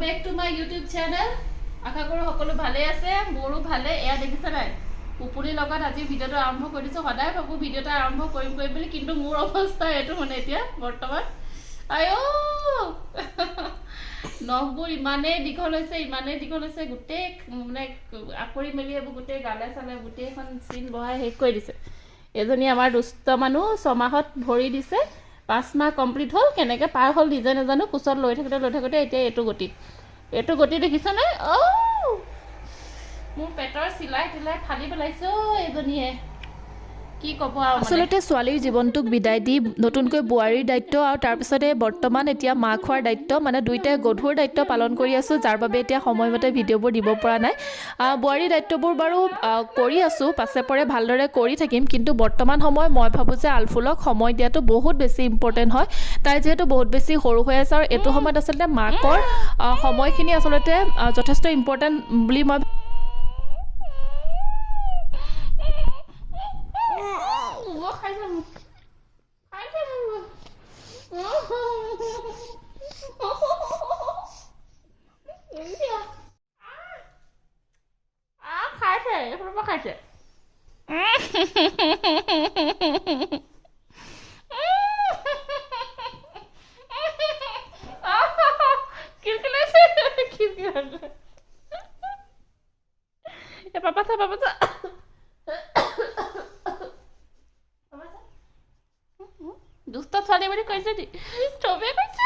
Back to my YouTube channel. আশা কৰোঁ সকলো ভালেই আছে, মোৰো ভালে। এয়া দেখিছে নাই, পুপুৰীৰ লগত আজি ভিডিঅ'টো আৰম্ভ কৰিছোঁ। সদায় ভাবোঁ ভিডিঅ'টো আৰম্ভ কৰিম বুলি, কিন্তু মোৰ অৱস্থা এইটো মানে এতিয়া বৰ্তমান আইঅ নখবোৰ ইমানেই দীঘল হৈছে গোটেই মানে আকৰি মেলি এইবোৰ গোটেই গালে চালে গোটেইখন চিন বহাই শেষ কৰি দিছে। এজনী আমাৰ দুষ্ট মানুহ 6 মাহত ভৰি দিছে, 5 মাহ কমপ্লিট হ'ল, কেনেকৈ পাৰ হ'ল নিজে নাজানো। কোচত লৈ থাকোঁতে এতিয়া এইটো গতি দেখিছনে? মোৰ পেটৰ চিলাই ফালি পেলাইছে এইজনীয়ে, কি ক'ব আৰু। আচলতে ছোৱালীৰ জীৱনটোক বিদায় দি নতুনকৈ বোৱাৰীৰ দায়িত্ব আৰু তাৰপিছতে বৰ্তমান এতিয়া মাক হোৱাৰ দায়িত্ব, মানে দুয়োটাই গধুৰ দায়িত্ব পালন কৰি আছোঁ, যাৰ বাবে এতিয়া সময়মতে ভিডিঅ'বোৰ দিব পৰা নাই। বোৱাৰীৰ দায়িত্ববোৰ বাৰু কৰি আছোঁ, পাছে পৰে ভালদৰে কৰি থাকিম, কিন্তু বৰ্তমান সময় মই ভাবোঁ যে আলফুলক সময় দিয়াটো বহুত বেছি ইম্পৰ্টেণ্ট হয়। তাই যিহেতু বহুত বেছি সৰু হৈ আছে, আৰু এইটো সময়ত আচলতে মাকৰ সময়খিনি আচলতে যথেষ্ট ইম্পৰ্টেণ্ট বুলি মই খাইছে পাপা দুষ্ট ছোৱালী বুলি কৈছে নি? চবেই কৈছে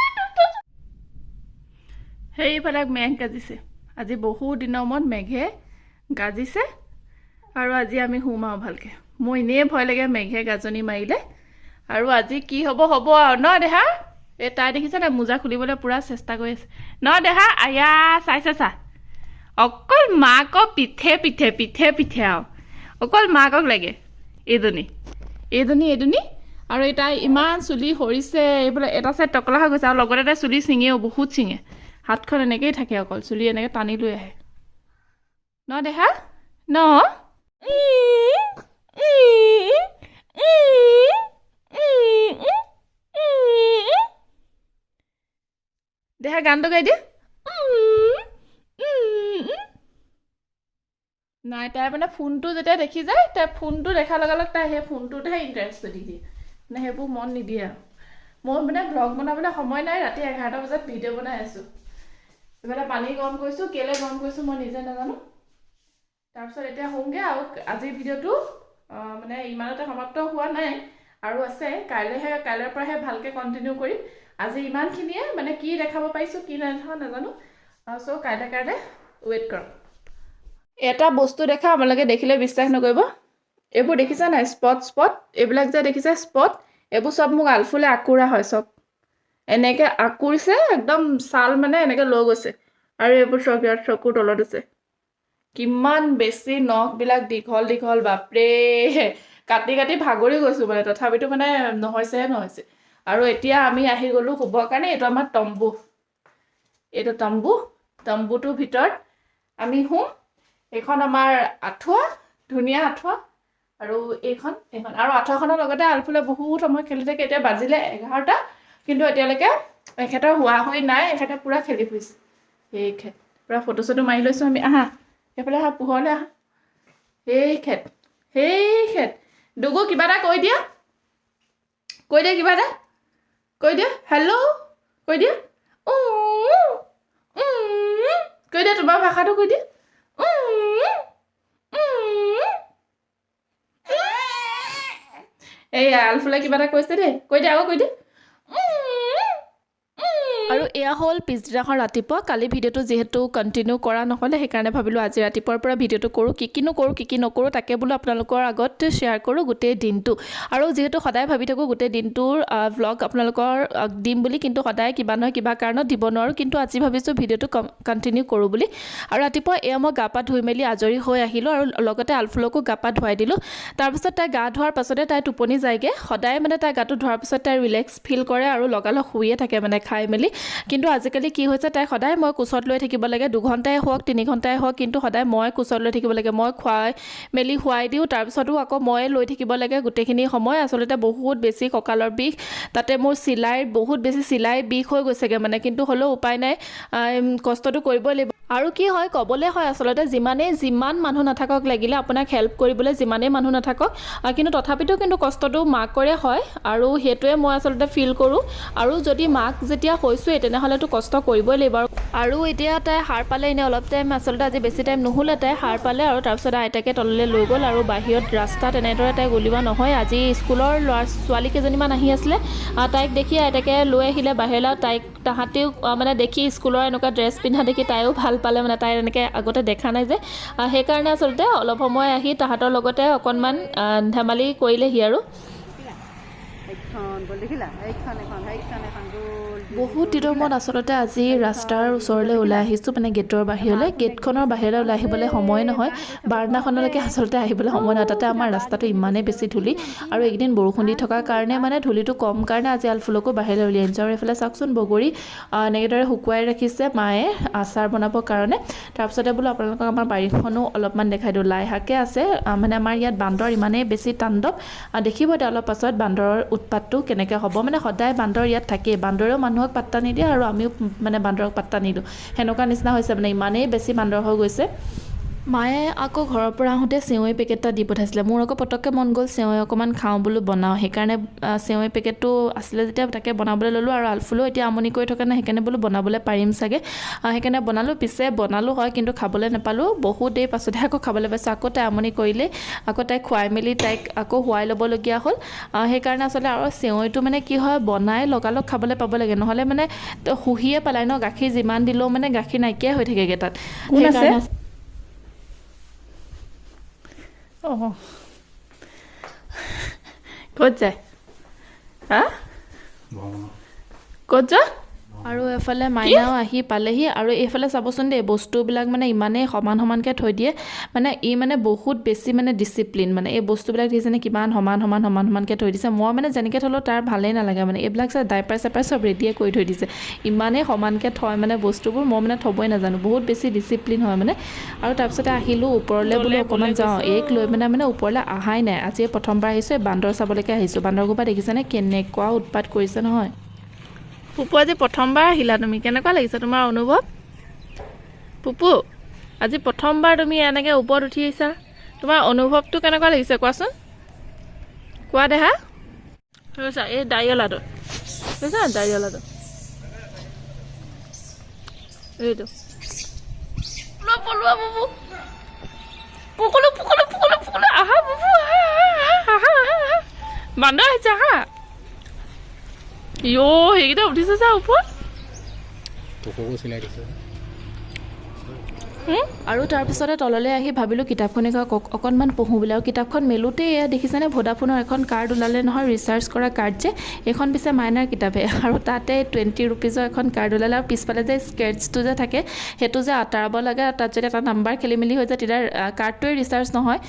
সেইফালে মেঘ গাজিছে। আজি বহু দিনৰ মূৰত মেঘে গাজিছে, আৰু আজি আমি শুম আৰু ভালকৈ। মোৰ এনেই ভয় লাগে মেঘে গাজনি মাৰিলে, আৰু আজি কি হ'ব আৰু ন দেহা? এই তাই দেখিছে নাই, মোজা খুলিবলৈ পূৰা চেষ্টা কৰি আছে ন দেহা? আয়া চাইছা অকল মাকক পিঠে আৰু অকল মাকক লাগে এইজনী। আৰু এই তাই ইমান চুলি সৰিছে, এইফালে এটা চাইড টকলা হৈ গৈছে, আৰু লগতে তাই চুলি ছিঙেও, বহুত ছিঙে। হাতখন এনেকৈয়ে থাকে, অকল চুলি এনেকৈ টানি লৈ আহে ন দেহা ন? দেহা গানটো গাই দিয়ে। নাই, তাই মানে ফোনটো যেতিয়া দেখি যায়, তাই ফোনটো দেখাৰ লগে তাই সেই ফোনটোতহে ইণ্টাৰেষ্টটো দি দিয়ে, মানে সেইবোৰ মন নিদিয়ে আৰু। মই মানে ব্লগ বনাবলৈ সময় নাই, ৰাতি 11টা বজাত ভিডিঅ' বনাই আছোঁ। এইফালে পানী গৰম কৰিছোঁ, কেলৈ গৰম কৰিছোঁ মই নিজে নাজানো। তাৰপিছত এতিয়া শুওঁগৈ, আৰু আজিৰ ভিডিঅ'টো মানে ইমানতে সমাপ্ত হোৱা নাই, আৰু আছে। কাইলৈৰ পৰাহে ভালকৈ কণ্টিনিউ কৰিম। আজি ইমানখিনিয়ে, মানে কি দেখাব পাৰিছোঁ কি নেদেখা নাজানো। চ' কাইলৈ ৱেইট কৰক। এটা বস্তু দেখা আপোনালোকে দেখিলে বিশ্বাস নকৰিব। এইবোৰ দেখিছা নাই, স্পট এইবিলাক যে দেখিছে স্পট, এইবোৰ চব মোক আলফুলে আঁকুৰা হয় চব। এনেকৈ আঁকুৰিছে, একদম ছাল মানে এনেকৈ লৈ গৈছে, আৰু এইবোৰ চব ইয়াত চকুৰ তলত আছে। কিমান বেছি নখবিলাক দীঘল বাপৰে, কাটি ভাগৰি গৈছোঁ মানে, তথাপিতো মানে নহৈছে। আৰু এতিয়া আমি আহি গ'লোঁ শুবৰ কাৰণে। এইটো আমাৰ তম্বুটোৰ ভিতৰত আমি শুম। এইখন আমাৰ আঁঠুৱা, ধুনীয়া আঁঠুৱা, আৰু এইখন আৰু আঁঠুৱাখনৰ লগতে আলফুলে বহুত সময় খেলি থাকে। এতিয়া বাজিলে 11টা, কিন্তু এতিয়ালৈকে এখেতৰ হোৱা হৈ নাই। এখেতে পূৰা খেলি ফুৰিছে। এইখেত পূৰা ফটো চটো মাৰি লৈছোঁ আমি। আহা এইফালে, আহা পোহৰলৈ আহা। সেইখেত ডুগু কিবা এটা কৈ দিয়া, কিবা এটা কৈ দিয়া। হেল্ল' কৈ দিয়া, কৈ দিয়া, তোমাৰ ভাষাটো কৈ দিয়া। এই আলফুলে কিবা এটা কৈছে দেই, কৈ দিয়া। আৰু এয়া হ'ল পিছদিনাখন ৰাতিপুৱা। কালি ভিডিঅ'টো যিহেতু কণ্টিনিউ কৰা নহ'লে, সেইকাৰণে ভাবিলোঁ আজি ৰাতিপুৱাৰ পৰা ভিডিঅ'টো কৰোঁ। কি নকৰোঁ তাকে বোলো আপোনালোকৰ আগত শ্বেয়াৰ কৰোঁ গোটেই দিনটো। আৰু যিহেতু সদায় ভাবি থাকোঁ গোটেই দিনটোৰ ভ্লগ আপোনালোকৰ দিম বুলি, কিন্তু সদায় কিবা নহয় কিবা কাৰণত দিব নোৱাৰোঁ। কিন্তু আজি ভাবিছোঁ ভিডিঅ'টো কণ্টিনিউ কৰোঁ বুলি। আৰু ৰাতিপুৱা এয়া মই গা পা ধুই মেলি আজৰি হৈ আহিলোঁ, আৰু লগতে আলফুলকো গা পা ধুৱাই দিলোঁ। তাৰপিছত তাই গা ধোৱাৰ পাছতে তাই টোপনি যায়গৈ। সদায় মানে তাই গাটো ধোৱাৰ পিছত তাই ৰিলেক্স ফিল কৰে, আৰু লগালগ শুয়ে থাকে মানে খাই মেলি। কিন্তু আজিকালি কি হৈছে তাই সদায় মই কোচত লৈ থাকিব লাগে 2 ঘণ্টাই হওক 3 ঘণ্টাই হওক কিন্তু সদায় মই কোচত লৈ থাকিব লাগে মই খুৱাই মেলি শুৱাই দিওঁ তাৰপিছতো আকৌ ময়ে লৈ থাকিব লাগে গোটেইখিনি সময় আচলতে বহুত বেছি কঁকালৰ বিষ তাতে মোৰ বহুত বেছি চিলাই বিষ হৈ গৈছেগে মানে কিন্তু হ'লেও উপায় নাই কষ্টটো কৰিবই লাগিব আৰু কি হয় ক'বলৈ হয় আচলতে যিমান মানুহ নাথাকক লাগিলে আপোনাক হেল্প কৰিবলৈ যিমানেই মানুহ নাথাকক কিন্তু তথাপিতো কিন্তু কষ্টটো মাকৰে হয় আৰু সেইটোৱে মই আচলতে ফিল কৰোঁ আৰু যদি মাক যেতিয়া হৈছোঁৱেই তেনেহ'লেতো কষ্ট কৰিবই লাগিব আৰু এতিয়া তাই সাৰ পালে এনেই অলপ টাইম আচলতে আজি বেছি টাইম নহ'লে তাই সাৰ পালে আৰু তাৰপিছত আইতাকে তললৈ লৈ গ'ল আৰু বাহিৰত ৰাস্তাত এনেদৰে তাইক উলিওৱা নহয় আজি স্কুলৰ ছোৱালী কেইজনীমান আহি আছিলে তাইক দেখি আইতাকে লৈ আহিলে বাহিৰলৈ তাহাঁতেও মানে দেখি স্কুলৰ এনেকুৱা ড্ৰেছ পিন্ধা দেখি তাইও ভাল পালে মানে তাই এনেকৈ আগতে দেখা নাই যে সেইকাৰণে আচলতে অলপ সময় আহি তাহাঁতৰ লগতে অকণমান ধেমালি কৰিলেহি আৰু বহুত দিনৰ মূৰত আচলতে আজি ৰাস্তাৰ ওচৰলৈ ওলাই আহিছোঁ মানে গেটৰ বাহিৰলৈ গেটখনৰ বাহিৰলৈ ওলাই আহিবলৈ সময় নহয় বাৰাণ্ডাখনলৈকে আচলতে আহিবলৈ সময় নহয় তাতে আমাৰ ৰাস্তাটো ইমানেই বেছি ধূলি আৰু এইকেইদিন বৰষুণ দি থকাৰ কাৰণে মানে ধূলিটো কম কাৰণে আজি আলফুলকো বাহিৰলৈ উলিয়াই আনিছোঁ আৰু এইফালে চাওকচোন বগৰী এনেদৰে শুকুৱাই ৰাখিছে মায়ে আচাৰ বনাবৰ কাৰণে তাৰপিছতে বোলো আপোনালোকক আমাৰ বাৰীখনো অলপমান দেখাই দিওঁ লাই শাকে আছে মানে আমাৰ ইয়াত বান্দৰ ইমানেই বেছি তাণ্ডৱ দেখিব এতিয়া অলপ পাছত বান্দৰৰ উৎপাতটো কেনেকৈ হ'ব মানে সদায় বান্দৰ ইয়াত থাকেই বান্দৰেও মানুহক পাত্তা নিদিয়ে আৰু আমিও মানে বান্দৰক পাত্তা নিদিওঁ সেনেকুৱা নিচিনা হৈছে মানে ইমানেই বেছি বান্দৰ হৈ গৈছে মায়ে আকৌ ঘৰৰ পৰা আহোঁতে চেৱৈ পেকেট এটা দি পঠাইছিলে মোৰ আকৌ পটককৈ মন গ'ল চেৱৈ অকণমান খাওঁ বোলো বনাওঁ সেইকাৰণে চেৱৈ পেকেটটো আছিলে যেতিয়া তাকে বনাবলৈ ল'লোঁ আৰু আলফুলো এতিয়া আমনি কৰি থকা নাই সেইকাৰণে বোলো বনাবলৈ পাৰিম চাগে সেইকাৰণে বনালোঁ পিছে বনালোঁ হয় কিন্তু খাবলৈ নাপালোঁ বহুত দেৰি পাছতহে আকৌ খাবলৈ পাইছোঁ আকৌ তাই আমনি কৰিলে আকৌ তাইক খুৱাই মেলি তাইক আকৌ শুৱাই ল'বলগীয়া হ'ল সেইকাৰণে আচলতে আৰু চেৱৈটো মানে কি হয় বনাই লগালগ খাবলৈ পাব লাগে নহ'লে মানে শুহিয়ে পেলায় ন গাখীৰ যিমান দিলেও মানে গাখীৰ নাইকিয়া হৈ থাকেগৈ তাত সেইকাৰণে অঁ ক'ত যায় হা ক'ত যা আৰু এফালে মাইনাও আহি পালেহি আৰু এইফালে চাবচোন দেই বস্তুবিলাক মানে ইমানেই সমানকৈ থৈ দিয়ে মানে মানে বহুত বেছি মানে ডিচিপ্লিন মানে এই বস্তুবিলাক দেখিছেনে কিমান সমানকৈ থৈ দিছে মই মানে যেনেকৈ থ'লোঁ তাৰ ভালেই নালাগে মানে এইবিলাক ডাইপাৰ চেপাৰ চব ৰেডিয়ে কৰি থৈ দিছে ইমানেই সমানকৈ থয় মানে বস্তুবোৰ মই মানে থ'বই নাজানো বহুত বেছি ডিচিপ্লিন হয় মানে আৰু তাৰপিছতে আহিলোঁ ওপৰলৈ বোলো অকণমান যাওঁ এইক লৈ মানে ওপৰলৈ অহাই নাই আজি প্ৰথমবাৰ আহিছোঁ বান্দৰ চাবলৈকে আহিছোঁ বান্দৰগোপা দেখিছেনে কেনেকুৱা উৎপাত কৰিছে নহয় পুপু আজি প্ৰথমবাৰ আহিলা তুমি কেনেকুৱা লাগিছে তোমাৰ অনুভৱ পুপু আজি প্ৰথমবাৰ তুমি এনেকৈ ওপৰত উঠি আহিছা তোমাৰ অনুভৱটো কেনেকুৱা লাগিছে কোৱাচোন কোৱা দেহা বুজিছা এই দাৰিঅলাটো বুজিছা দাৰিঅলাটো এইটো পলোৱা পুপু পুকুলো আহা পুপু আহা বান্দৰ আহিছে আহা সেইকেইটা উঠিছে চা ওপৰত আৰু তাৰপিছতে তললৈ আহি ভাবিলোঁ কিতাপখনকে অকণমান পঢ়োঁ বুলি আৰু কিতাপখন মেলোঁতেই এয়া দেখিছেনে ভোডাফোনৰ এখন কাৰ্ড ওলালে নহয় ৰিচাৰ্জ কৰা কাৰ্ড যে এইখন পিছে মাইনাৰ কিতাপে আৰু তাতে 20 ৰুপিজৰ এখন কাৰ্ড ওলালে আৰু পিছফালে যে স্কেটছটো যে থাকে সেইটো যে আঁতৰাব লাগে তাত যদি এটা নাম্বাৰ খেলি মেলি হৈ যায় তেতিয়া কাৰ্ডটোৱে ৰিচাৰ্জ নহয়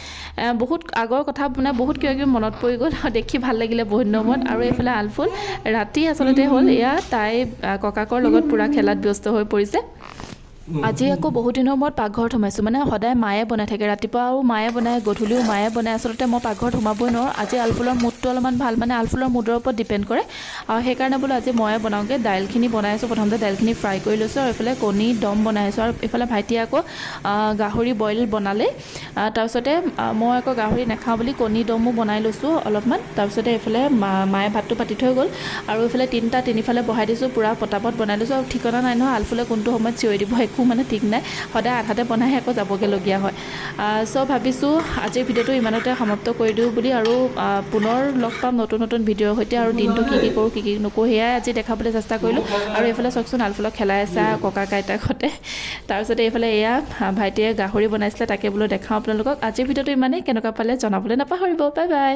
বহুত আগৰ কথা মানে বহুত কিবা কিবি মনত পৰি গ'ল আৰু দেখি ভাল লাগিলে বহুত দিনৰ মূৰত আৰু এইফালে আলফুল ৰাতি আচলতে হ'ল এয়া তাই ককাকৰ লগত পূৰা খেলাত ব্যস্ত হৈ পৰিছে আজি আকৌ বহুত দিনৰ মূৰত পাকঘৰত সোমাইছোঁ মানে সদায় মায়ে বনাই থাকে ৰাতিপুৱাও মায়ে বনায় গধূলিও মায়ে বনায় আচলতে মই পাকঘৰত সোমাবই নোৱাৰোঁ আজি আলফুলৰ মুডটো অলপমান ভাল মানে আলফুলৰ মুডৰ ওপৰত ডিপেণ্ড কৰে আৰু সেইকাৰণে বোলো আজি ময়ে বনাওঁগৈ দাইলখিনি বনাই আছোঁ প্ৰথমতে দাইলখিনি ফ্ৰাই কৰি লৈছোঁ আৰু এইফালে কণী দম বনাই আছোঁ আৰু এইফালে ভাইটিয়ে আকৌ গাহৰি বইল বনালে তাৰপিছতে মই আকৌ গাহৰি নাখাওঁ বুলি কণী দমো বনাই লৈছোঁ অলপমান তাৰপিছতে এইফালে মায়ে ভাতটো পাতি থৈ গ'ল আৰু এইফালে তিনিফালে বহাই দিছোঁ পূৰা পটাপট বনাই লৈছোঁ আৰু ঠিকনা নাই নহয় আলফুলে কোনটো সময়ত চিঞৰি দিব একো মানে ঠিক নাই সদায় আধাতে বনাইহে আকৌ যাবগৈলগীয়া হয় চ' ভাবিছোঁ আজিৰ ভিডিঅ'টো ইমানতে সমাপ্ত কৰি দিওঁ বুলি আৰু পুনৰ লগ পাম নতুন ভিডিঅ'ৰ সৈতে আৰু দিনটো কি কৰোঁ কি নকৰোঁ সেয়াই আজি দেখাবলৈ চেষ্টা কৰিলোঁ আৰু এইফালে চাওকচোন আলফুলক খেলাই আছে ককা আইতাকহঁতে তাৰপিছতে এইফালে এয়া ভাইটিয়ে গাহৰি বনাইছিলে তাকে বোলো দেখাওঁ আপোনালোকক আজিৰ ভিডিঅ'টো ইমানেই কেনেকুৱা পালে জনাবলৈ নাপাহৰিব বাই বাই